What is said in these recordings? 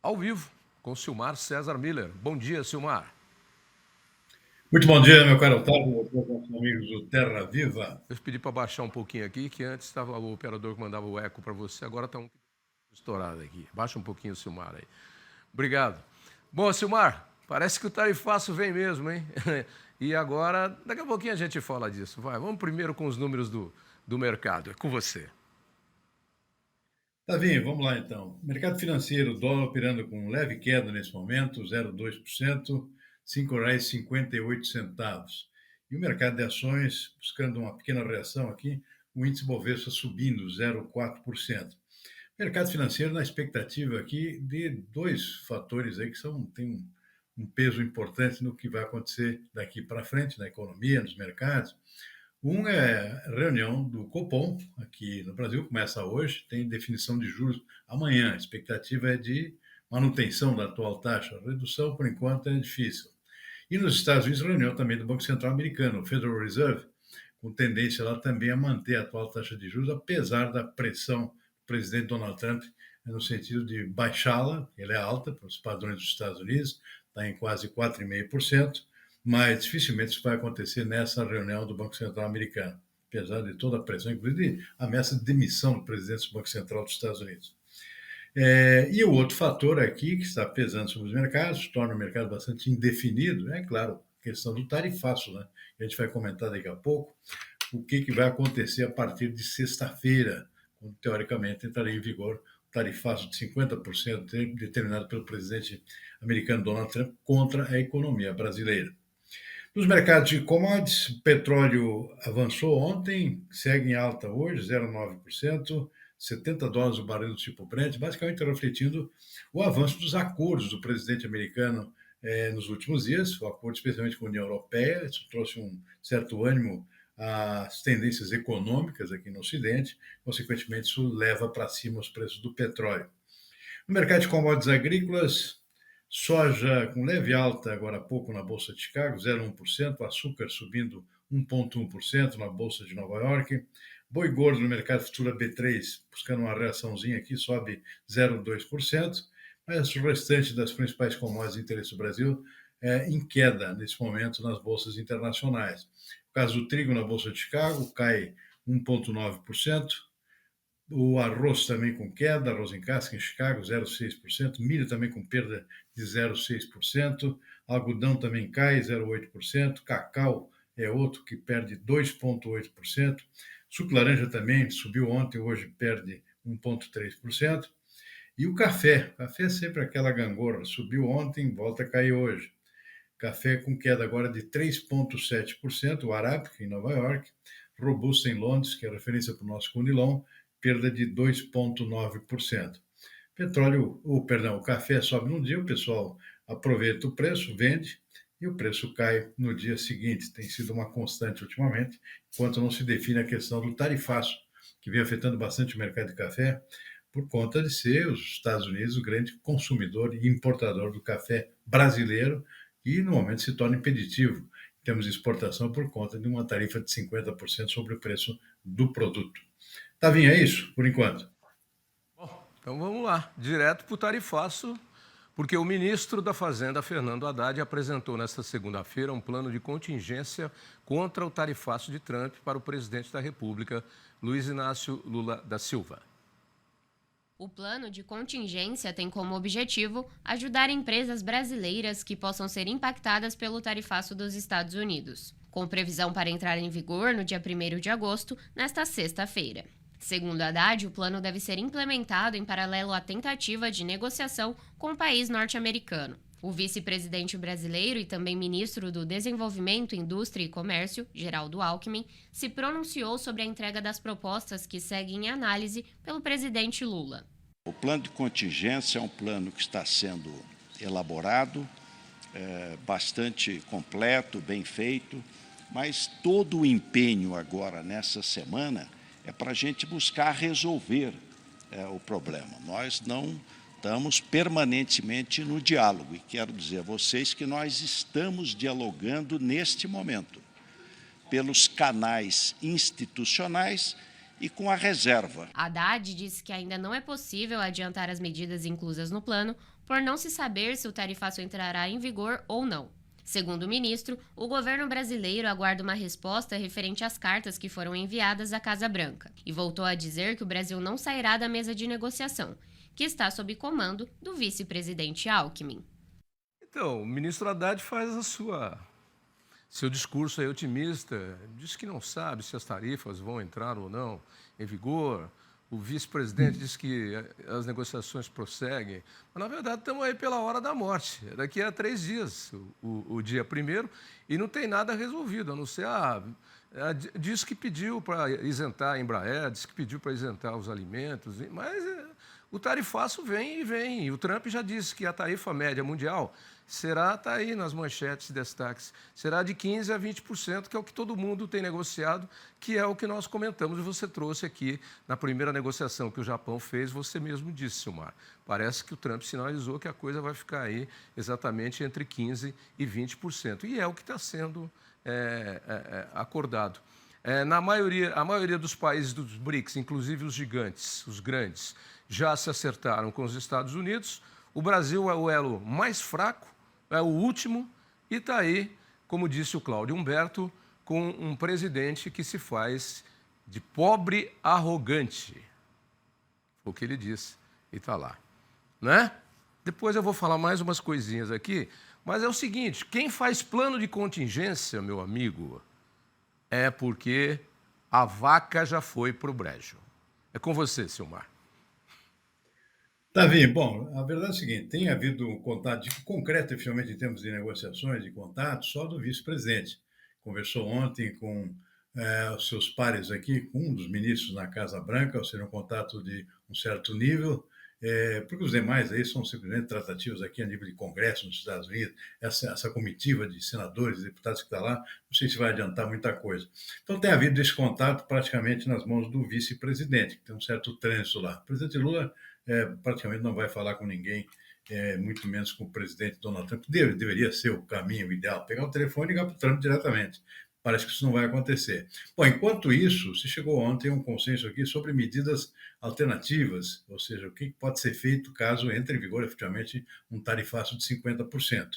ao vivo com Silmar César Miller. Bom dia, Silmar. Muito bom dia, meu caro Otávio, nossos amigos do Terra Viva. Eu pedi para baixar um pouquinho aqui, que antes estava o operador que mandava o eco para você, agora está um estourado aqui. Baixa um pouquinho o Silmar aí. Obrigado. Bom, Silmar, parece que o tarifaço vem mesmo, hein? E agora, daqui a pouquinho a gente fala disso. Vai, vamos primeiro com os números do mercado. É com você. Tavinho, vamos lá então. Mercado financeiro, dólar operando com leve queda nesse momento, 0,2%, R$ 5,58. E o mercado de ações, buscando uma pequena reação aqui, o índice Bovespa subindo 0,4%. Mercado financeiro na expectativa aqui de dois fatores aí que têm um peso importante no que vai acontecer daqui para frente, na economia, nos mercados. Um é a reunião do Copom, aqui no Brasil, começa hoje, tem definição de juros amanhã. A expectativa é de manutenção da atual taxa. A redução, por enquanto, é difícil. E nos Estados Unidos, reunião também do Banco Central Americano, o Federal Reserve, com tendência lá também a manter a atual taxa de juros, apesar da pressão do presidente Donald Trump no sentido de baixá-la. Ela é alta para os padrões dos Estados Unidos, está em quase 4,5%, mas dificilmente isso vai acontecer nessa reunião do Banco Central americano, apesar de toda a pressão, inclusive a ameaça de demissão do presidente do Banco Central dos Estados Unidos. E o outro fator aqui que está pesando sobre os mercados, torna o mercado bastante indefinido, é claro, a questão do tarifaço, né? A gente vai comentar daqui a pouco o que vai acontecer a partir de sexta-feira, quando teoricamente entraria em vigor o tarifaço de 50% determinado pelo presidente americano Donald Trump contra a economia brasileira. Nos mercados de commodities, o petróleo avançou ontem, segue em alta hoje, 0,9%, $70 o barril do tipo Brent, basicamente refletindo o avanço dos acordos do presidente americano nos últimos dias, o acordo especialmente com a União Europeia. Isso trouxe um certo ânimo às tendências econômicas aqui no Ocidente, consequentemente isso leva para cima os preços do petróleo. No mercado de commodities agrícolas, soja com leve alta agora há pouco na Bolsa de Chicago, 0,1%, açúcar subindo 1,1% na Bolsa de Nova York, boi gordo no mercado futuro B3 buscando uma reaçãozinha aqui, sobe 0,2%, mas o restante das principais commodities de interesse do Brasil em queda nesse momento nas bolsas internacionais. O caso do trigo na Bolsa de Chicago cai 1,9%, o arroz também com queda, arroz em casca em Chicago, 0,6%, milho também com perda de 0,6%, algodão também cai, 0,8%, cacau é outro que perde 2,8%, suco laranja também subiu ontem, hoje perde 1,3%, e o café é sempre aquela gangorra, subiu ontem, volta a cair hoje. Café com queda agora de 3,7%, o Arábica em Nova York, Robusta em Londres, que é referência para o nosso Conilon, perda de 2,9%. O café sobe num dia, o pessoal aproveita o preço, vende, e o preço cai no dia seguinte. Tem sido uma constante ultimamente, enquanto não se define a questão do tarifaço, que vem afetando bastante o mercado de café, por conta de ser os Estados Unidos o grande consumidor e importador do café brasileiro, e no momento se torna impeditivo em termos de exportação por conta de uma tarifa de 50% sobre o preço do produto. Tavinho, é isso, por enquanto. Bom, então vamos lá, direto para o tarifaço, porque o ministro da Fazenda, Fernando Haddad, apresentou nesta segunda-feira um plano de contingência contra o tarifaço de Trump para o presidente da República, Luiz Inácio Lula da Silva. O plano de contingência tem como objetivo ajudar empresas brasileiras que possam ser impactadas pelo tarifaço dos Estados Unidos, com previsão para entrar em vigor no dia 1º de agosto, nesta sexta-feira. Segundo Haddad, o plano deve ser implementado em paralelo à tentativa de negociação com o país norte-americano. O vice-presidente brasileiro e também ministro do Desenvolvimento, Indústria e Comércio, Geraldo Alckmin, se pronunciou sobre a entrega das propostas que seguem em análise pelo presidente Lula. O plano de contingência é um plano que está sendo elaborado, bastante completo, bem feito, mas todo o empenho agora nessa semana é para a gente buscar resolver o problema. Nós não estamos permanentemente no diálogo, e quero dizer a vocês que nós estamos dialogando neste momento, pelos canais institucionais e com a reserva. Haddad disse que ainda não é possível adiantar as medidas inclusas no plano, por não se saber se o tarifaço entrará em vigor ou não. Segundo o ministro, o governo brasileiro aguarda uma resposta referente às cartas que foram enviadas à Casa Branca e voltou a dizer que o Brasil não sairá da mesa de negociação, que está sob comando do vice-presidente Alckmin. Então, o ministro Haddad faz seu discurso aí otimista, diz que não sabe se as tarifas vão entrar ou não em vigor. O vice-presidente diz que as negociações prosseguem. Mas, na verdade, estamos aí pela hora da morte. Daqui a 3 dias, o dia 1º, e não tem nada resolvido, a não ser diz que pediu para isentar a Embraer, diz que pediu para isentar os alimentos, mas o tarifaço vem e vem. E o Trump já disse que a tarifa média mundial está aí nas manchetes e destaques, será de 15% a 20%, que é o que todo mundo tem negociado, que é o que nós comentamos e você trouxe aqui na primeira negociação que o Japão fez, você mesmo disse, Silmar. Parece que o Trump sinalizou que a coisa vai ficar aí exatamente entre 15% e 20%, e é o que está sendo acordado. A maioria dos países dos BRICS, inclusive os gigantes, os grandes, já se acertaram com os Estados Unidos. O Brasil é o elo mais fraco, é o último, e está aí, como disse o Cláudio Humberto, com um presidente que se faz de pobre arrogante. Foi o que ele disse, e está lá. Né? Depois eu vou falar mais umas coisinhas aqui, mas é o seguinte, quem faz plano de contingência, meu amigo, é porque a vaca já foi para o brejo. É com você, Silmar. Davi, bom, a verdade é o seguinte, tem havido um contato concreto, efetivamente, em termos de negociações, de contato, só do vice-presidente. Conversou ontem com os seus pares aqui, com um dos ministros na Casa Branca, ou seja, um contato de um certo nível, porque os demais aí são simplesmente tratativas aqui a nível de Congresso nos Estados Unidos, essa comitiva de senadores e deputados que está lá, não sei se vai adiantar muita coisa. Então tem havido esse contato praticamente nas mãos do vice-presidente, que tem um certo trânsito lá. O presidente Lula praticamente não vai falar com ninguém, muito menos com o presidente Donald Trump. Deveria ser o caminho ideal, pegar o telefone e ligar para o Trump diretamente. Parece que isso não vai acontecer. Bom, enquanto isso, se chegou ontem um consenso aqui sobre medidas alternativas, ou seja, o que pode ser feito caso entre em vigor efetivamente um tarifaço de 50%.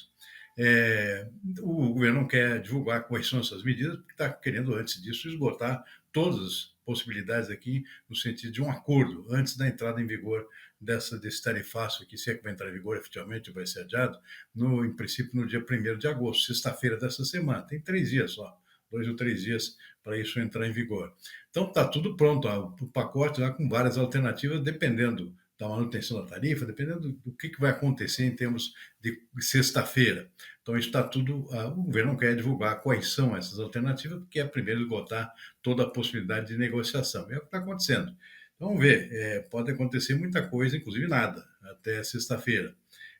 O governo não quer divulgar quais são essas medidas, porque está querendo, antes disso, esgotar todas as possibilidades aqui, no sentido de um acordo, antes da entrada em vigor desse tarifaço aqui, se é que vai entrar em vigor, efetivamente vai ser adiado, em princípio, no dia 1º de agosto, sexta-feira dessa semana. Tem 3 dias só, 2 ou 3 dias para isso entrar em vigor. Então, está tudo pronto, o pacote lá com várias alternativas, dependendo da manutenção da tarifa, dependendo do que vai acontecer em termos de sexta-feira. Então, isso está tudo. O governo não quer divulgar quais são essas alternativas, porque é primeiro esgotar toda a possibilidade de negociação. É o que está acontecendo. Então, vamos ver. Pode acontecer muita coisa, inclusive nada, até sexta-feira.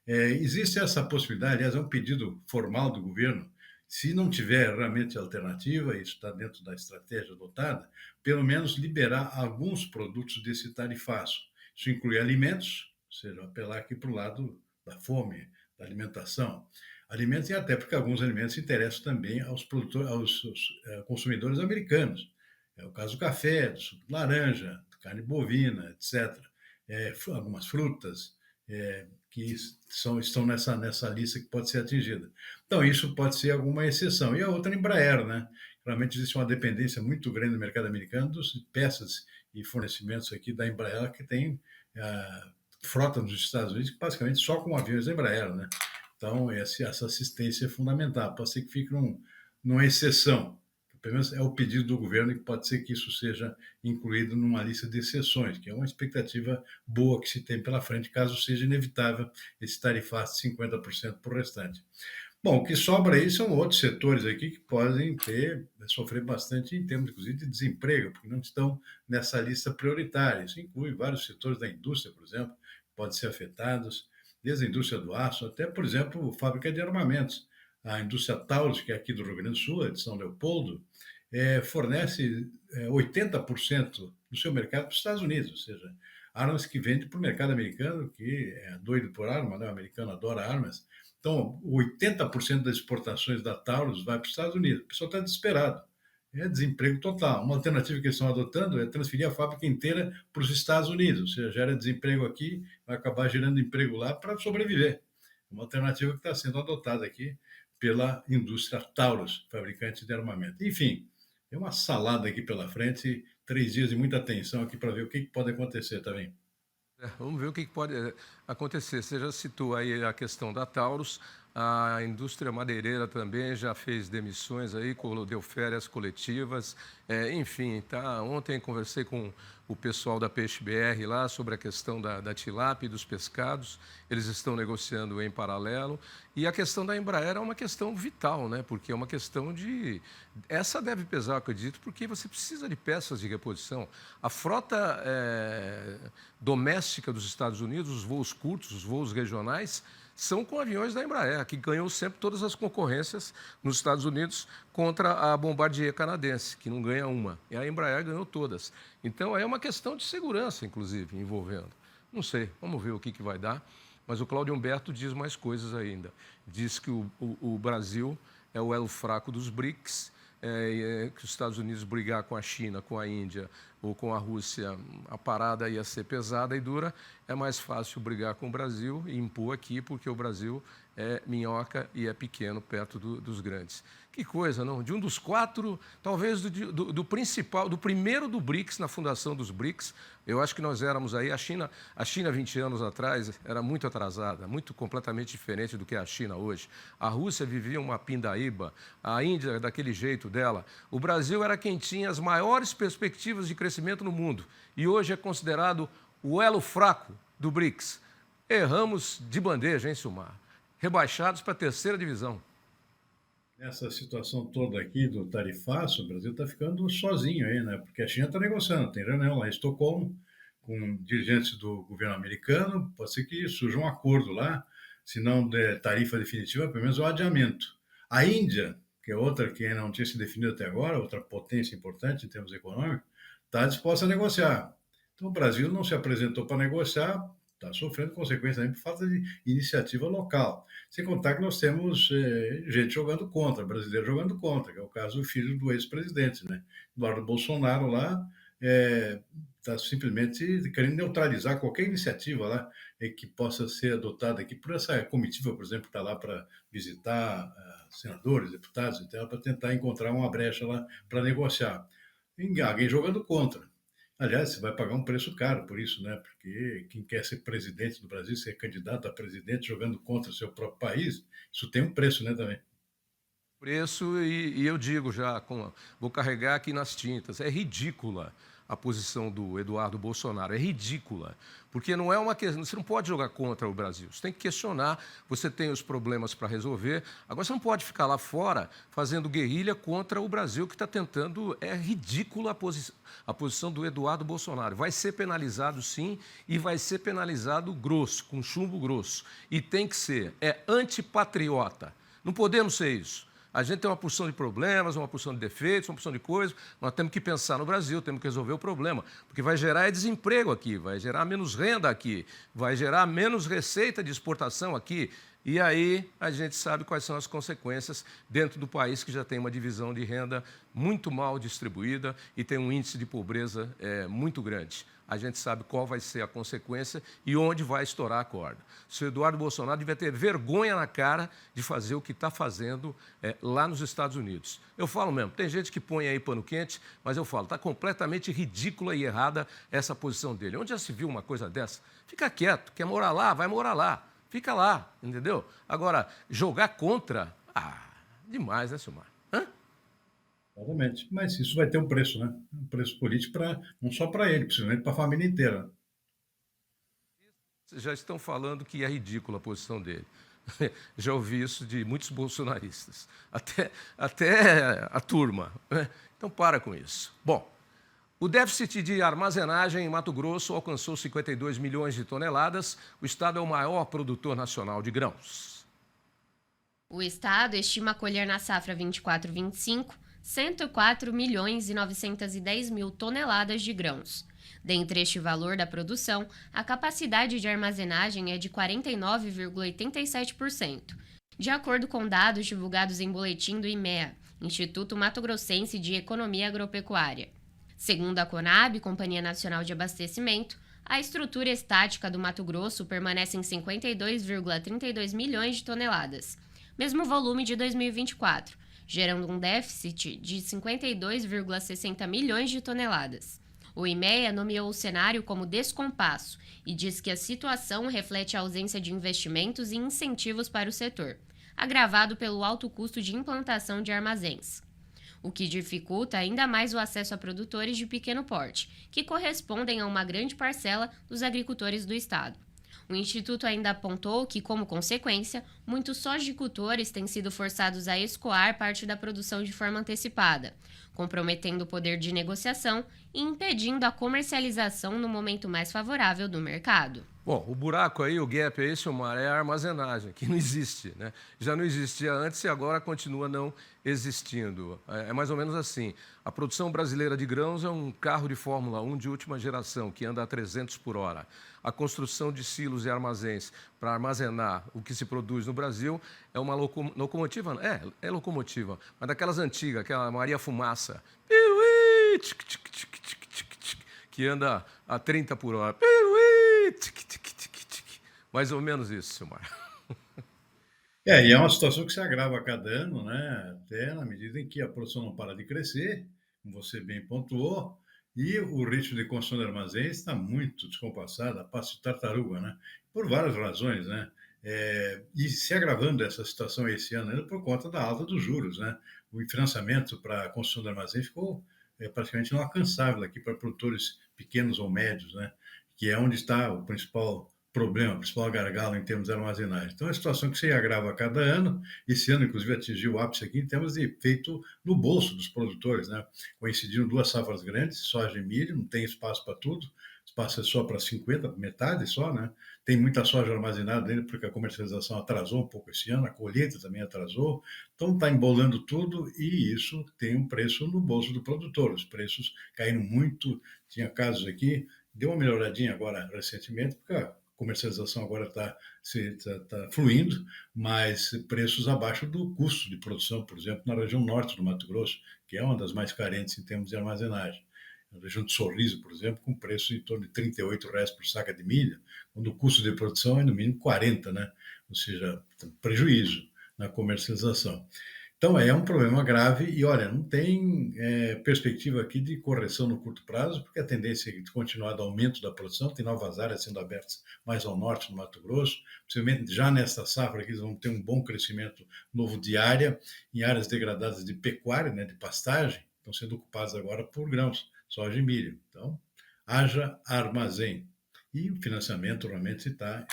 Existe essa possibilidade, aliás, é um pedido formal do governo. Se não tiver realmente alternativa, isso está dentro da estratégia adotada, pelo menos liberar alguns produtos desse tarifaço. Isso inclui alimentos, ou seja, apelar aqui para o lado da fome, da alimentação. Alimentos e até porque alguns alimentos interessam também aos consumidores americanos. É o caso do café, do suco de laranja, carne bovina, etc. Algumas frutas que estão nessa lista que pode ser atingida. Então, isso pode ser alguma exceção. E a outra, a Embraer, né? Realmente existe uma dependência muito grande no mercado americano das peças e fornecimentos aqui da Embraer, que tem frota nos Estados Unidos, basicamente só com aviões da Embraer, né? Então, essa assistência é fundamental. Pode ser que fique numa exceção. Pelo menos é o pedido do governo e pode ser que isso seja incluído numa lista de exceções, que é uma expectativa boa que se tem pela frente, caso seja inevitável esse tarifaço de 50% para o restante. Bom, o que sobra aí são outros setores aqui que podem sofrer bastante em termos, inclusive, de desemprego, porque não estão nessa lista prioritária. Isso inclui vários setores da indústria, por exemplo, que podem ser afetados, desde a indústria do aço até, por exemplo, a fábrica de armamentos. A indústria Taurus, que é aqui do Rio Grande do Sul, de São Leopoldo, fornece 80% do seu mercado para os Estados Unidos, ou seja, armas que vende para o mercado americano, que é doido por arma, né? O americano adora armas. Então, 80% das exportações da Taurus vai para os Estados Unidos. O pessoal está desesperado. é desemprego total. Uma alternativa que eles estão adotando é transferir a fábrica inteira para os Estados Unidos, ou seja, gera desemprego aqui, vai acabar gerando emprego lá para sobreviver. Uma alternativa que está sendo adotada aqui pela indústria Taurus, fabricante de armamento. Enfim, é uma salada aqui pela frente, 3 dias de muita atenção aqui para ver o que pode acontecer também. Vamos ver o que pode acontecer. Você já citou aí a questão da Taurus, a indústria madeireira também já fez demissões aí, deu férias coletivas, enfim, tá? Ontem conversei com o pessoal da Peixe BR lá sobre a questão da tilápia e dos pescados, eles estão negociando em paralelo, e a questão da Embraer é uma questão vital, né? Porque é uma questão de... Essa deve pesar, eu acredito, porque você precisa de peças de reposição. A frota doméstica dos Estados Unidos, os voos curtos, os voos regionais, são com aviões da Embraer, que ganhou sempre todas as concorrências nos Estados Unidos contra a Bombardier canadense, que não ganha uma. E a Embraer ganhou todas. Então, é uma questão de segurança, inclusive, envolvendo. Não sei, vamos ver o que vai dar. Mas o Cláudio Humberto diz mais coisas ainda. Diz que o Brasil é o elo fraco dos BRICS, que os Estados Unidos brigar com a China, com a Índia ou com a Rússia, a parada ia ser pesada e dura. É mais fácil brigar com o Brasil e impor aqui, porque o Brasil é minhoca e é pequeno perto dos grandes. Que coisa, não? De um dos 4, talvez do principal, do primeiro do BRICS, na fundação dos BRICS, eu acho que nós éramos aí, a China 20 anos atrás era muito atrasada, muito completamente diferente do que é a China hoje. A Rússia vivia uma pindaíba, a Índia daquele jeito dela. O Brasil era quem tinha as maiores perspectivas de crescimento no mundo e hoje é considerado o elo fraco do BRICS. Erramos de bandeja, hein, Silmar? Rebaixados para a 3ª divisão. Essa situação toda aqui do tarifaço, o Brasil está ficando sozinho aí, né? Porque a China está negociando, tem reunião lá em Estocolmo com dirigentes do governo americano, pode ser que surja um acordo lá, se não de tarifa definitiva, pelo menos o adiamento. A Índia, que é outra que não tinha se definido até agora, outra potência importante em termos econômicos, está disposta a negociar. Então o Brasil não se apresentou para negociar, está sofrendo consequências também por falta de iniciativa local. Sem contar que nós temos gente jogando contra, brasileiro jogando contra, que é o caso do filho do ex-presidente, né? Eduardo Bolsonaro lá está simplesmente querendo neutralizar qualquer iniciativa lá que possa ser adotada aqui por essa comitiva, por exemplo, que está lá para visitar senadores, deputados, então, para tentar encontrar uma brecha lá para negociar. E alguém jogando contra. Aliás, você vai pagar um preço caro por isso, né? Porque quem quer ser presidente do Brasil, ser candidato a presidente jogando contra o seu próprio país, isso tem um preço, né, também. Preço, e eu digo já, vou carregar aqui nas tintas, é ridícula a posição do Eduardo Bolsonaro, é ridícula, porque não é uma questão, você não pode jogar contra o Brasil, você tem que questionar, você tem os problemas para resolver, agora você não pode ficar lá fora fazendo guerrilha contra o Brasil que está tentando, é ridícula a posição do Eduardo Bolsonaro, vai ser penalizado sim, e vai ser penalizado grosso, com chumbo grosso, e tem que ser, é antipatriota, não podemos ser isso. A gente tem uma porção de problemas, uma porção de defeitos, uma porção de coisas. Nós temos que pensar no Brasil, temos que resolver o problema, porque vai gerar desemprego aqui, vai gerar menos renda aqui, vai gerar menos receita de exportação aqui. E aí a gente sabe quais são as consequências dentro do país que já tem uma divisão de renda muito mal distribuída e tem um índice de pobreza muito grande. A gente sabe qual vai ser a consequência e onde vai estourar a corda. O senhor Eduardo Bolsonaro devia ter vergonha na cara de fazer o que está fazendo lá nos Estados Unidos. Eu falo mesmo, tem gente que põe aí pano quente, mas eu falo, está completamente ridícula e errada essa posição dele. Onde já se viu uma coisa dessa? Fica quieto, quer morar lá, vai morar lá. Fica lá, entendeu? Agora, jogar contra, demais, né, Silmar? Exatamente. Mas isso vai ter um preço, né? Um preço político não só para ele, principalmente para a família inteira. Já estão falando que é ridícula a posição dele. Já ouvi isso de muitos bolsonaristas, até a turma. Né? Então, para com isso. Bom, o déficit de armazenagem em Mato Grosso alcançou 52 milhões de toneladas. O estado é o maior produtor nacional de grãos. O estado estima colher na safra 24/25 104 milhões e 910 mil toneladas de grãos. Dentre este valor da produção, a capacidade de armazenagem é de 49,87%. De acordo com dados divulgados em boletim do IMEA, Instituto Mato Grossense de Economia Agropecuária. Segundo a Conab, Companhia Nacional de Abastecimento, a estrutura estática do Mato Grosso permanece em 52,32 milhões de toneladas, mesmo volume de 2024, gerando um déficit de 52,60 milhões de toneladas. O IMEA nomeou o cenário como descompasso e diz que a situação reflete a ausência de investimentos e incentivos para o setor, agravado pelo alto custo de implantação de armazéns, o que dificulta ainda mais o acesso a produtores de pequeno porte, que correspondem a uma grande parcela dos agricultores do estado. O Instituto ainda apontou que, como consequência, muitos sojicultores têm sido forçados a escoar parte da produção de forma antecipada, comprometendo o poder de negociação e impedindo a comercialização no momento mais favorável do mercado. Bom, o buraco aí, o gap aí, Silmar, é a armazenagem, que não existe, né? Já não existia antes e agora continua não existindo. É mais ou menos assim. A produção brasileira de grãos é um carro de Fórmula 1 de última geração, que anda a 300 por hora. A construção de silos e armazéns para armazenar o que se produz no Brasil é uma locomotiva, é locomotiva, mas daquelas antigas, aquela Maria Fumaça, que anda a 30 por hora. Mais ou menos isso, Silmar. E é uma situação que se agrava a cada ano, né? Até na medida em que a produção não para de crescer, como você bem pontuou, e o ritmo de construção de armazéns está muito descompassado, a passo de tartaruga, né? Por várias razões, né? E se agravando essa situação esse ano ainda por conta da alta dos juros, né? O financiamento para a construção de armazéns ficou praticamente inalcançável aqui para produtores pequenos ou médios, né? Que é onde está o principal problema, o principal gargalo em termos de armazenagem. Então, é uma situação que se agrava a cada ano. Esse ano, inclusive, atingiu o ápice aqui em termos de efeito no bolso dos produtores, né? Coincidiram duas safras grandes, soja e milho, não tem espaço para tudo, espaço é só para 50, metade só, né? Tem muita soja armazenada ainda porque a comercialização atrasou um pouco esse ano, a colheita também atrasou, então está embolando tudo e isso tem um preço no bolso do produtor. Os preços caíram muito, tinha casos aqui, deu uma melhoradinha agora recentemente, porque a comercialização agora está fluindo, mas preços abaixo do custo de produção, por exemplo, na região norte do Mato Grosso, que é uma das mais carentes em termos de armazenagem. Na região de Sorriso, por exemplo, com preço em torno de R$ 38 por saca de milho, quando o custo de produção é no mínimo 40, né? Ou seja, prejuízo na comercialização. Então, é um problema grave e, olha, não tem perspectiva aqui de correção no curto prazo, porque a tendência é de continuar do aumento da produção, tem novas áreas sendo abertas mais ao norte do Mato Grosso, possivelmente já nesta safra aqui eles vão ter um bom crescimento novo de área, em áreas degradadas de pecuária, né, de pastagem, estão sendo ocupadas agora por grãos, soja e milho. Então, haja armazém. E o financiamento realmente está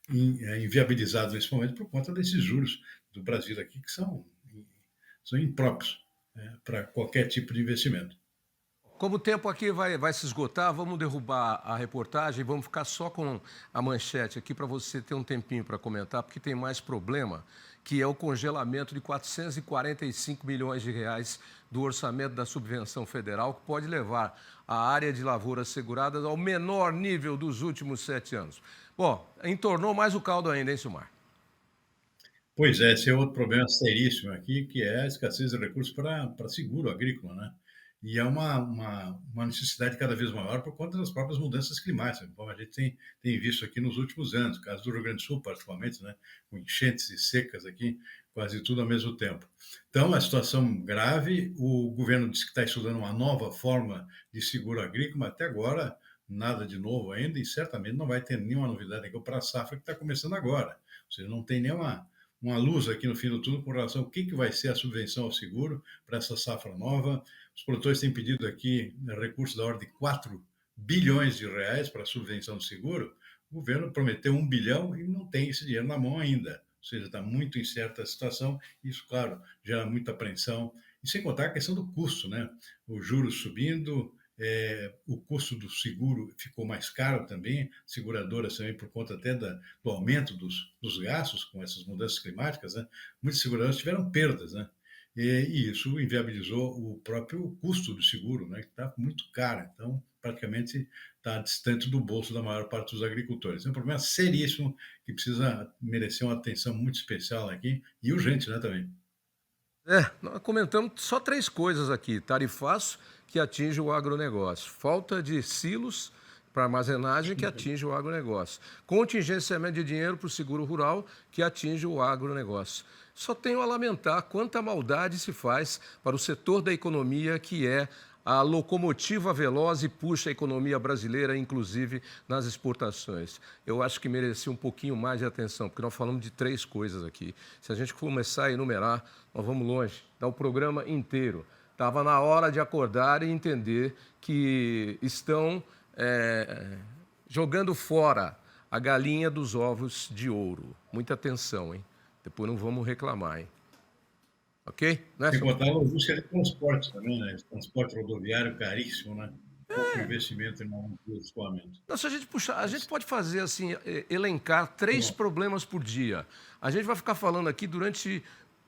inviabilizado nesse momento por conta desses juros do Brasil aqui, que são impróprios para qualquer tipo de investimento. Como o tempo aqui vai se esgotar, vamos derrubar a reportagem, vamos ficar só com a manchete aqui para você ter um tempinho para comentar, porque tem mais problema, que é o congelamento de 445 milhões de reais do orçamento da subvenção federal, que pode levar a área de lavouras seguradas ao menor nível dos últimos 7 anos. Bom, entornou mais o caldo ainda, hein, Silmar? Pois é, esse é outro problema seríssimo aqui, que é a escassez de recursos para seguro agrícola, né? E é uma necessidade cada vez maior por conta das próprias mudanças climáticas, como a gente tem visto aqui nos últimos anos, no caso do Rio Grande do Sul, particularmente, né? Com enchentes e secas aqui, quase tudo ao mesmo tempo. Então, a situação grave, o governo disse que está estudando uma nova forma de seguro agrícola, mas até agora nada de novo ainda, e certamente não vai ter nenhuma novidade aqui para a safra que está começando agora. Ou seja, não tem nenhuma uma luz aqui no fim do túnel com relação ao que vai ser a subvenção ao seguro para essa safra nova. Os produtores têm pedido aqui recursos da ordem de 4 bilhões de reais para a subvenção do seguro. O governo prometeu 1 bilhão e não tem esse dinheiro na mão ainda. Ou seja, está muito incerta a situação. Isso, claro, gera muita apreensão. E sem contar a questão do custo, né? Os juros subindo, o custo do seguro ficou mais caro também, seguradoras também por conta até do aumento dos gastos com essas mudanças climáticas, né? Muitas seguradoras tiveram perdas, né? E isso inviabilizou o próprio custo do seguro, né? Que está muito caro, então praticamente está distante do bolso da maior parte dos agricultores. É um problema seríssimo que precisa merecer uma atenção muito especial aqui e urgente, né, também. Nós comentamos só 3 coisas aqui. Tarifaço, que atinge o agronegócio. Falta de silos para armazenagem, que atinge o agronegócio. Contingenciamento de dinheiro para o seguro rural, que atinge o agronegócio. Só tenho a lamentar quanta maldade se faz para o setor da economia, que é a locomotiva veloz e puxa a economia brasileira, inclusive nas exportações. Eu acho que merecia um pouquinho mais de atenção, porque nós falamos de 3 coisas aqui. Se a gente começar a enumerar, nós vamos longe, dá o programa inteiro. Estava na hora de acordar e entender que estão jogando fora a galinha dos ovos de ouro. Muita atenção, hein? Depois não vamos reclamar, hein? Ok? Sem contar a logística de transporte também, né? Transporte rodoviário caríssimo, né? Pouco investimento no escoamento. Não, se a gente puxar, a gente pode fazer assim, elencar 3 problemas por dia. A gente vai ficar falando aqui durante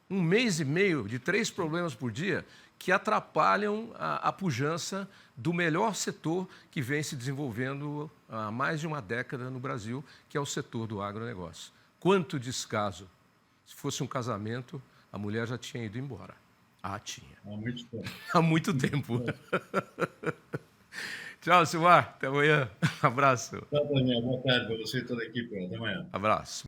1 mês e meio de 3 problemas por dia que atrapalham a pujança do melhor setor que vem se desenvolvendo há mais de uma década no Brasil, que é o setor do agronegócio. Quanto descaso! Se fosse um casamento, a mulher já tinha ido embora. Ah, tinha. Há muito tempo. Há muito tempo. Tchau, Silmar. Até amanhã. Abraço. Tchau, Daniel. Boa tarde para você e toda a equipe. Até amanhã. Abraço.